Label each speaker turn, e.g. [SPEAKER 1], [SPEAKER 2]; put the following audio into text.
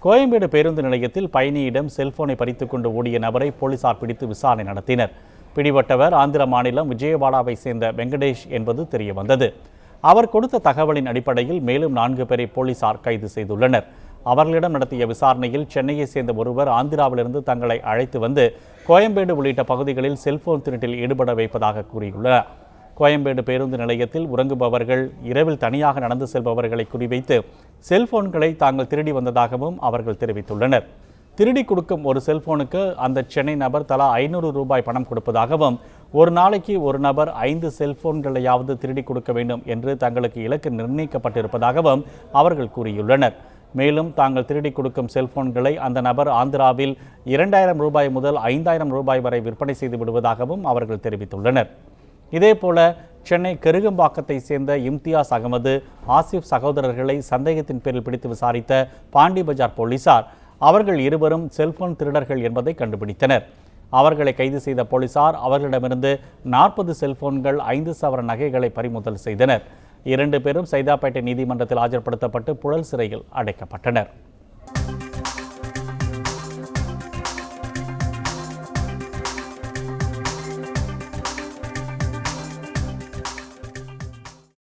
[SPEAKER 1] கோயம்பேடு பேருந்து நிலையத்தில் பயணியிடம் செல்போனை பறித்துக் கொண்டு ஓடிய நபரை போலீசார் பிடித்து விசாரணை நடத்தினர். பிடிபட்டவர் ஆந்திர மாநிலம் விஜயவாடாவை சேர்ந்த வெங்கடேஷ் என்பது தெரியவந்தது. அவர் கொடுத்த தகவலின் அடிப்படையில் மேலும் 4 பேரை போலீசார் கைது செய்துள்ளனர். அவர்களிடம் நடத்திய விசாரணையில் சென்னையை சேர்ந்த ஒருவர் ஆந்திராவிலிருந்து தங்களை அழைத்து வந்து கோயம்பேடு உள்ளிட்ட பகுதிகளில் செல்போன் திருட்டில் ஈடுபட வைப்பதாக கூறியுள்ளார். கோயம்பேடு பேருந்து நிலையத்தில் உறங்குபவர்கள், இரவில் தனியாக நடந்து செல்பவர்களை குறிவைத்து செல்போன்களை தாங்கள் திருடி வந்ததாகவும் அவர்கள் தெரிவித்துள்ளனர். திருடி கொடுக்கும் ஒரு செல்போனுக்கு அந்த சென்னை நபர் தலா 500 ரூபாய் பணம் கொடுப்பதாகவும், ஒரு நாளைக்கு ஒரு நபர் 5 செல்போன்களையாவது திருடி கொடுக்க வேண்டும் என்று தங்களுக்கு இலக்கு நிர்ணயிக்கப்பட்டிருப்பதாகவும் அவர்கள் கூறியுள்ளனர். மேலும் தாங்கள் திருடி கொடுக்கும் செல்போன்களை அந்த நபர் ஆந்திராவில் 2000 ரூபாய் முதல் 5000 ரூபாய் வரை விற்பனை செய்து விடுவதாகவும் அவர்கள் தெரிவித்துள்ளனர். இதேபோல சென்னை கெருகம்பாக்கத்தை சேர்ந்த இம்தியாஸ் அகமது, ஆசிப் சகோதரர்களை சந்தேகத்தின் பேரில் பிடித்து விசாரித்த பாண்டி பஜார் போலீசார் அவர்கள் இருவரும் செல்போன் திருடர்கள் என்பதை கண்டுபிடித்தனர். அவர்களை கைது செய்த போலீசார் அவர்களிடமிருந்து 40 செல்போன்கள், 5 சவர நகைகளை பறிமுதல் செய்தனர். 2 பேரும் சைதாப்பேட்டை நீதிமன்றத்தில் ஆஜர்படுத்தப்பட்டு புழல் சிறையில் அடைக்கப்பட்டனர்.